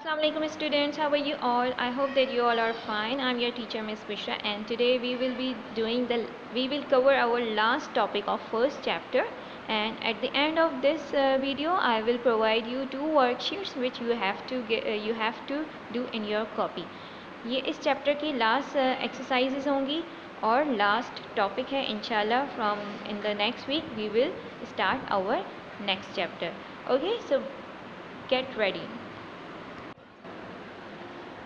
Assalamu alaikum students, how are you all? I hope that you all are fine. I'm your teacher Miss Bishra, and today we will cover our last topic of first chapter, and at the end of this video I will provide you two worksheets which you have to do in your copy. ये इस chapter की last exercises होंगी और last topic है इंशाल्लाह. From in the next week we will start our next chapter. Okay, so get ready.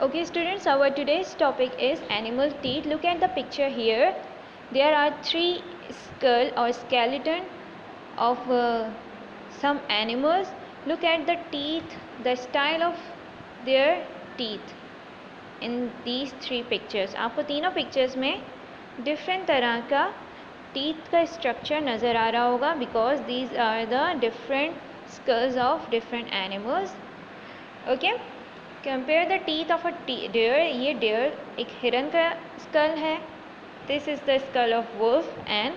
Okay students, our today's topic is animal teeth. Look at the picture here. There are three skull or skeleton of some animals. Look at the teeth, the style of their teeth in these three pictures. आपको तीनों pictures में different तरह का teeth का structure नज़र आ रहा होगा because these are the different skulls of different animals. Okay, compare the teeth of a deer. ये डेयर एक हिरन का स्कल है. This is the skull of wolf and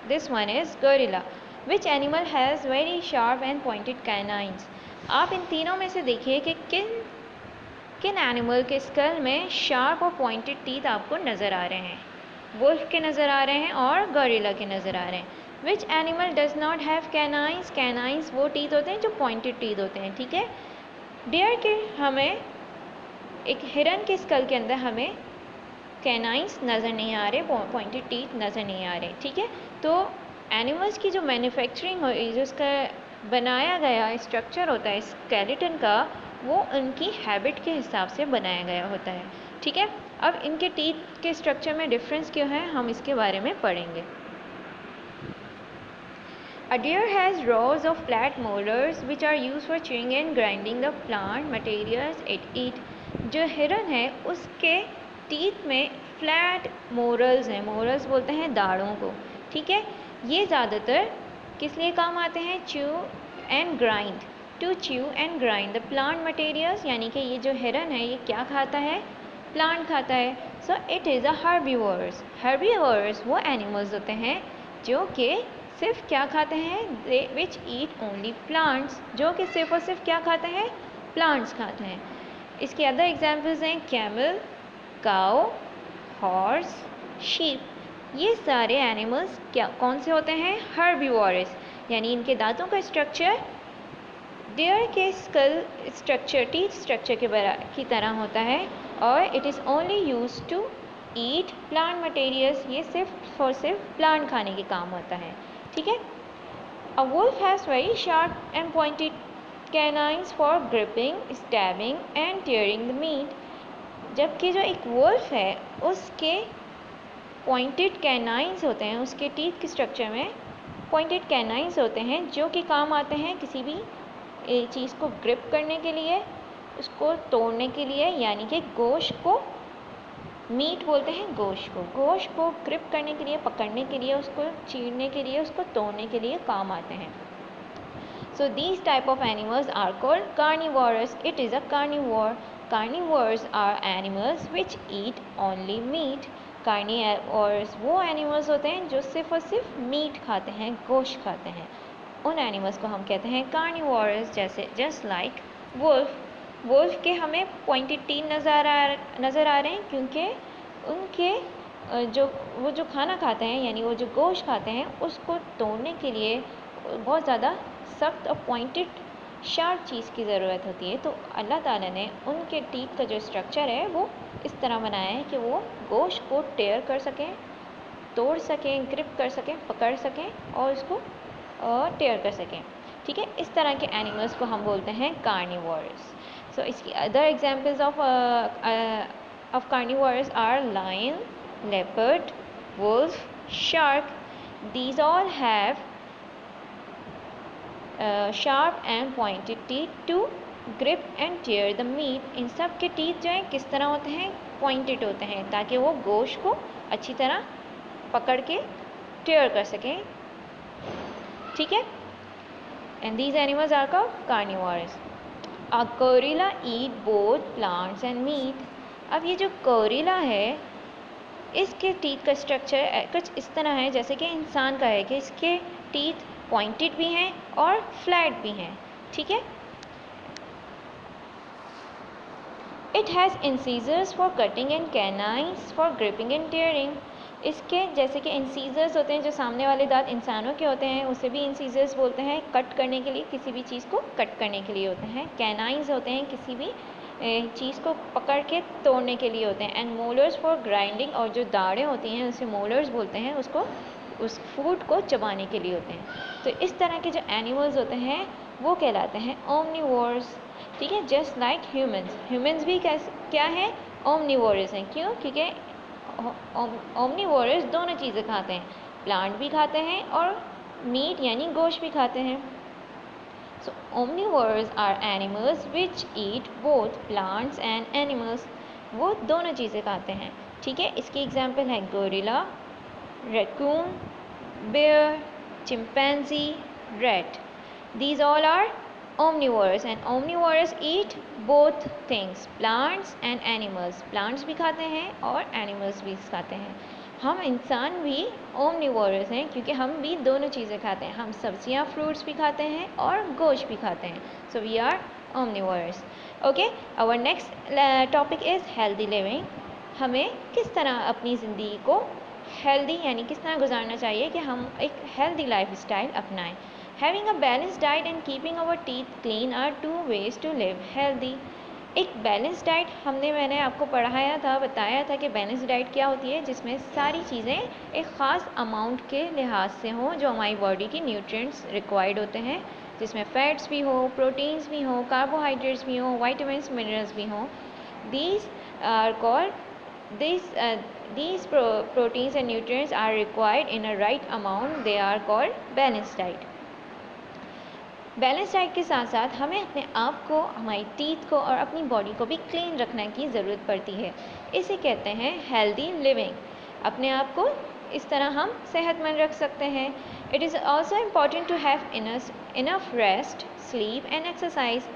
this one is gorilla. Which animal has very sharp and pointed canines. आप इन तीनों में से देखिए कि किन एनिमल के स्कल में शार्प और पॉइंटेड टीथ आपको नज़र आ रहे हैं. वुल्फ के नज़र आ रहे हैं और गोरिल्ला के नज़र आ रहे हैं. Which animal does not have canines. Canines वो टीथ होते हैं जो पॉइंटेड टीथ होते हैं. ठीक है, डेयर के हमें एक हिरन के स्कल के अंदर हमें कैनाइंस नज़र नहीं आ रहे, पॉइंटेड टीथ नज़र नहीं आ रहे. ठीक है, तो एनिमल्स की जो मैन्युफैक्चरिंग जो उसका बनाया गया स्ट्रक्चर होता है स्केलेटन का, वो उनकी हैबिट के हिसाब से बनाया गया होता है. ठीक है, अब इनके टीथ के स्ट्रक्चर में डिफरेंस क्यों है हम इसके बारे में पढ़ेंगे. A deer has rows of flat molars which are used for chewing and grinding the plant materials it eats. जो हिरन है उसके टीथ में फ्लैट मोरल्स हैं. मोरल्स बोलते हैं दाढ़ों को. ठीक है, ये ज़्यादातर किस लिए काम आते हैं? Chew and grind. To chew and grind the plant materials. यानी कि ये जो हिरन है ये क्या खाता है? प्लांट खाता है. So it is a herbivores. Herbivores वो एनिमल्स होते हैं जो कि सिर्फ क्या खाते हैं? विच ईट ओनली प्लांट्स. जो कि सिर्फ और सिर्फ क्या खाते हैं? प्लांट्स खाते हैं. इसके अदर एग्जाम्पल्स हैं कैमल, काउ, हॉर्स, शीप. ये सारे एनिमल्स क्या कौन से होते हैं? हर्बीवोरस. यानी इनके दांतों का स्ट्रक्चर डेयर के स्कल स्ट्रक्चर टीथ स्ट्रक्चर की तरह होता है और it is only use to eat plant materials. ये सिर्फ प्लांट खाने के काम होता है. ठीक है, a wolf has very sharp and pointed canines for gripping, stabbing and tearing the meat. जबकि जो एक वुल्फ है उसके पॉइंटेड कैनाइंस होते हैं, उसके टीथ के स्ट्रक्चर में पॉइंटेड कैनाइंस होते हैं जो कि काम आते हैं किसी भी चीज़ को ग्रिप करने के लिए, उसको तोड़ने के लिए. यानी कि गोश्त को, मीट बोलते हैं गोश्त को ग्रिप करने के लिए, पकड़ने के लिए, उसको चीरने के लिए, उसको तोड़ने के लिए काम आते हैं. So these type of animals are called carnivorous. It is a carnivore. Carnivores are animals which eat only meat. Carnivores वो animals होते हैं जो सिर्फ और सिर्फ मीट खाते हैं, गोश्त खाते हैं. उन animals को हम कहते हैं carnivores. जैसे just like wolf. wolf के हमें pointed teeth नज़र आ रहे हैं क्योंकि उनके जो खाना खाते हैं यानी वो जो गोश्त खाते हैं उसको तोड़ने के लिए बहुत ज़्यादा सख्त और पॉइंटेड शार्प चीज़ की ज़रूरत होती है. तो अल्लाह ताला ने उनके टीथ का जो स्ट्रक्चर है वो इस तरह बनाया है कि वो गोश्त को टेयर कर सकें, तोड़ सकें, ग्रिप कर सकें, पकड़ सकें और उसको टेयर कर सकें. ठीक है, इस तरह के एनिमल्स को हम बोलते हैं कार्निवोरस. सो इसकी other examples of carnivorous are lion, leopard, wolf, shark. These all have sharp and pointed teeth to grip and tear the meat. इन सब के टीथ जो हैं किस तरह होते हैं? पॉइंटेड होते हैं ताकि वो गोश्त को अच्छी तरह पकड़ के टेयर कर सकें. ठीक है, and these animals are called carnivores. A gorilla eat both plants and meat. अब ये जो गोरिल्ला है इसके टीथ का स्ट्रक्चर कुछ इस तरह है जैसे कि इंसान का है कि इसके टीथ पॉइंटेड भी हैं और फ्लैट भी हैं. ठीक है, it has incisors for cutting and canines for gripping and tearing. इसके जैसे कि इंसीजर्स होते हैं, जो सामने वाले दांत इंसानों के होते हैं उसे भी इंसीजर्स बोलते हैं, कट करने के लिए, किसी भी चीज़ को कट करने के लिए होते हैं। कैनाइन्स होते हैं, किसी भी चीज़ को पकड़ के तोड़ने के लिए होते हैं। एंड मोलर्स फॉर ग्राइंडिंग, और जो दाढ़ें होती हैं उसे मोलर्स बोलते हैं, उसको उस फूड को चबाने के लिए होते हैं। तो इस तरह के जो एनिमल्स होते हैं वो कहलाते हैं ओमनिवोर्स। ठीक है, जस्ट लाइक ह्यूमंस भी क्या है, ओमनिवोरस हैं। क्यों? क्योंकि ओमनिवोरस दोनों चीज़ें खाते हैं, प्लांट भी खाते हैं और मीट यानी गोश्त भी खाते हैं। So omnivorous are animals which eat both plants and animals. वो दोनों चीज़ें खाते हैं। ठीक है, इसकी एग्जाम्पल है gorilla, raccoon, bear, chimpanzee, rat. These all are omnivores and omnivores eat both things, plants and animals. Plants भी खाते हैं और animals भी खाते हैं। हम इंसान भी omnivores हैं क्योंकि हम भी दोनों चीज़ें खाते हैं। हम सब्जियां, फ्रूट्स भी खाते हैं और गोश्त भी खाते हैं। So we are omnivores. Okay, our next topic is healthy living. हमें किस तरह अपनी ज़िंदगी को हेल्दी यानी किस तरह गुजारना चाहिए कि हम एक हेल्दी लाइफ स्टाइल अपनाएं। Having a balance diet and keeping our teeth clean are two ways to live healthy. एक बैलेंस डाइट मैंने आपको पढ़ाया था, बताया था कि बैलेंस डाइट क्या होती है, जिसमें सारी चीज़ें एक ख़ास अमाउंट के लिहाज से हों जो हमारी बॉडी की न्यूट्रिएंट्स रिक्वायर्ड होते हैं, जिसमें फैट्स भी हो, प्रोटीन्स भी हो, कार्बोहाइड्रेट्स भी हो, वाइटामिन्स, मिनरल्स भी हों। These are called these proteins and nutrients are required in a right amount. They are called balanced diet. Balance diet के साथ साथ हमें अपने आप को, हमारी टीथ को और अपनी बॉडी को भी क्लीन रखने की ज़रूरत पड़ती है। इसे कहते हैं हेल्दी लिविंग। अपने आप को इस तरह हम सेहतमंद रख सकते हैं। It is also important to have enough rest, sleep and exercise.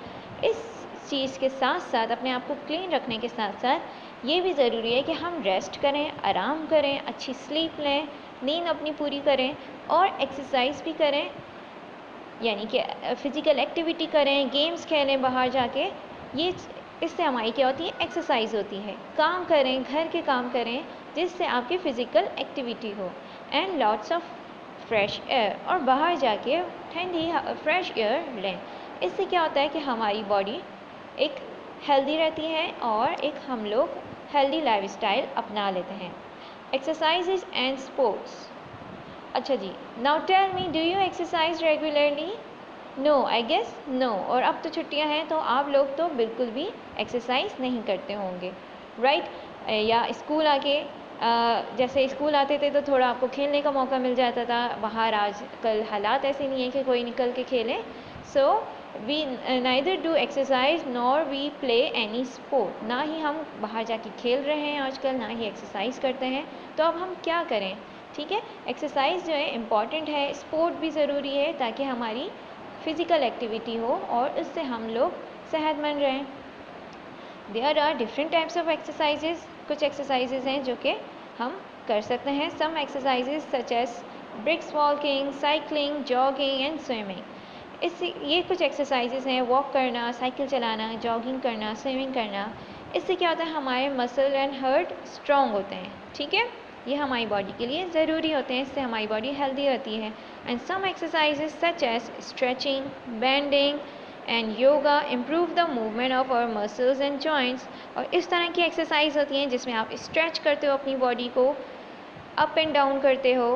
इस चीज़ के साथ साथ, अपने आप को क्लीन रखने के साथ साथ ये भी ज़रूरी है कि हम रेस्ट करें, आराम करें, अच्छी स्लीप लें, नींद अपनी पूरी करें और एक्सरसाइज भी करें, यानी कि फ़िज़िकल एक्टिविटी करें, गेम्स खेलें बाहर जाके। ये इससे हमारी क्या होती है, एक्सरसाइज होती है। काम करें, घर के काम करें जिससे आपकी फ़िज़िकल एक्टिविटी हो। And lots of fresh air, और बाहर जाके ठंडी फ्रेश एयर लें। इससे क्या होता है कि हमारी बॉडी एक हेल्दी रहती है और एक हम लोग हेल्दी लाइफस्टाइल अपना लेते हैं। Exercises and sports. अच्छा जी, now tell me, do you exercise regularly? No, I guess no. और अब तो छुट्टियां हैं तो आप लोग तो बिल्कुल भी एक्सरसाइज नहीं करते होंगे, राइट? या स्कूल आके जैसे स्कूल आते थे तो थोड़ा आपको खेलने का मौका मिल जाता था। बाहर आजकल हालात ऐसे नहीं है कि कोई निकल के खेले। So we neither do exercise nor we play any sport. ना ही हम बाहर जाके खेल रहे हैं आजकल, ना ही एक्सरसाइज करते हैं। तो अब हम क्या करें? ठीक है, एक्सरसाइज जो है इम्पॉर्टेंट है, स्पोर्ट भी ज़रूरी है ताकि हमारी फ़िज़िकल एक्टिविटी हो और इससे हम लोग सेहतमंद रहें। There are different types of exercises. कुछ एक्सरसाइजेज हैं जो कि हम कर सकते हैं। Some exercises such as brisk walking, cycling, jogging and swimming. इससे ये कुछ एक्सरसाइजेज हैं, वॉक करना, साइकिल चलाना, जॉगिंग करना, स्विमिंग करना। इससे क्या होता है, हमारे मसल एंड हार्ट स्ट्रॉन्ग होते हैं। ठीक है, ये हमारी बॉडी के लिए ज़रूरी होते हैं, इससे हमारी बॉडी हेल्दी रहती है। And some exercises such as stretching, bending and yoga improve the movement of our muscles and joints. और इस तरह की एक्सरसाइज होती हैं जिसमें आप स्ट्रेच करते हो अपनी बॉडी को, अप एंड डाउन करते हो,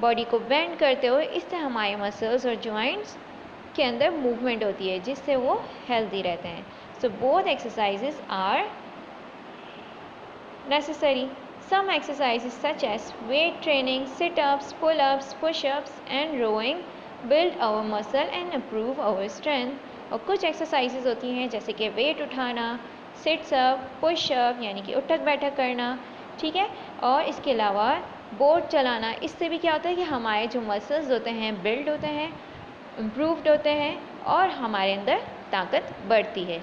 बॉडी को बेंड करते हो। इससे हमारे मसल्स और जॉइंट्स के अंदर मूवमेंट होती है जिससे वो हेल्दी रहते हैं। So both exercises are necessary. Some exercises such as weight training, sit-ups, pull-ups, push-ups and rowing build our muscle and improve our strength. और कुछ एक्सरसाइजेज होती हैं जैसे कि वेट उठाना, सिट्स अप, पुश अप यानी कि उठक बैठक करना, ठीक है, और इसके अलावा बोट चलाना। इससे भी क्या होता है कि हमारे जो मसल्स होते हैं बिल्ड होते हैं, इम्प्रूव्ड होते हैं और हमारे अंदर ताकत बढ़ती है।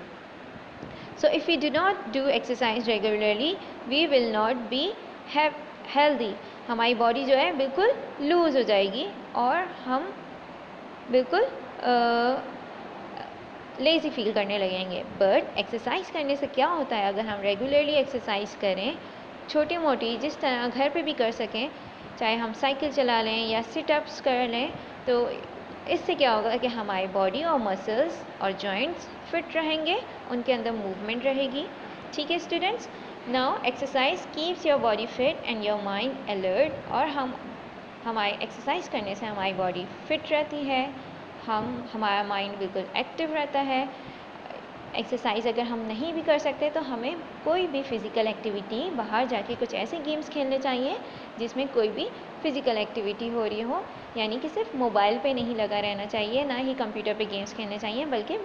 So if we do not do exercise regularly, we will not be healthy. हमारी बॉडी जो है बिल्कुल लूज़ हो जाएगी और हम बिल्कुल लेज़ी फील करने लगेंगे। बट एक्सरसाइज करने से क्या होता है, अगर हम रेगुलरली एक्सरसाइज करें, छोटी मोटी जिस तरह घर पे भी कर सकें, चाहे हम साइकिल चला लें या सिटअप्स कर लें, तो इससे क्या होगा कि हमारी बॉडी और मसल्स और जॉइंट्स फिट रहेंगे, उनके अंदर मूवमेंट रहेगी। ठीक है students, now exercise keeps your body fit and your mind alert. और हमारी एक्सरसाइज करने से हमारी बॉडी फिट रहती है, हमारा माइंड बिल्कुल एक्टिव रहता है। एक्सरसाइज अगर हम नहीं भी कर सकते तो हमें कोई भी फ़िज़िकल एक्टिविटी, बाहर जाके कुछ ऐसे गेम्स खेलने चाहिए जिसमें कोई भी फ़िज़िकल एक्टिविटी हो रही हो, यानी कि सिर्फ मोबाइल पे नहीं लगा रहना चाहिए, ना ही कंप्यूटर पे गेम्स खेलने चाहिए, बल्कि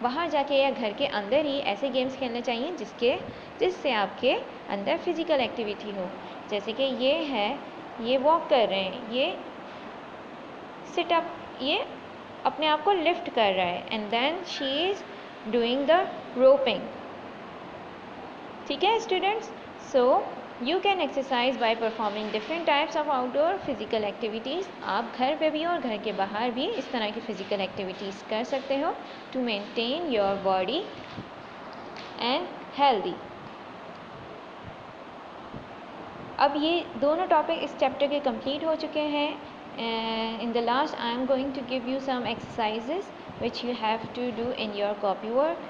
बाहर जाके या घर के अंदर ही ऐसे गेम्स खेलने चाहिए जिससे आपके अंदर फ़िज़िकल एक्टिविटी हो। जैसे कि ये वॉक कर रहे हैं, ये सिटअप, ये अपने आप को लिफ्ट कर रहा है, and then she is doing the roping. ठीक है students, so you can exercise by performing different types of outdoor physical activities. आप घर पे भी और घर के बाहर भी इस तरह की फ़िज़िकल एक्टिविटीज़ कर सकते हो to maintain your body and healthy. अब ये दोनों टॉपिक इस चैप्टर के कंप्लीट हो चुके हैं। In the last, I am going to give you some exercises which you have to do in your copy work.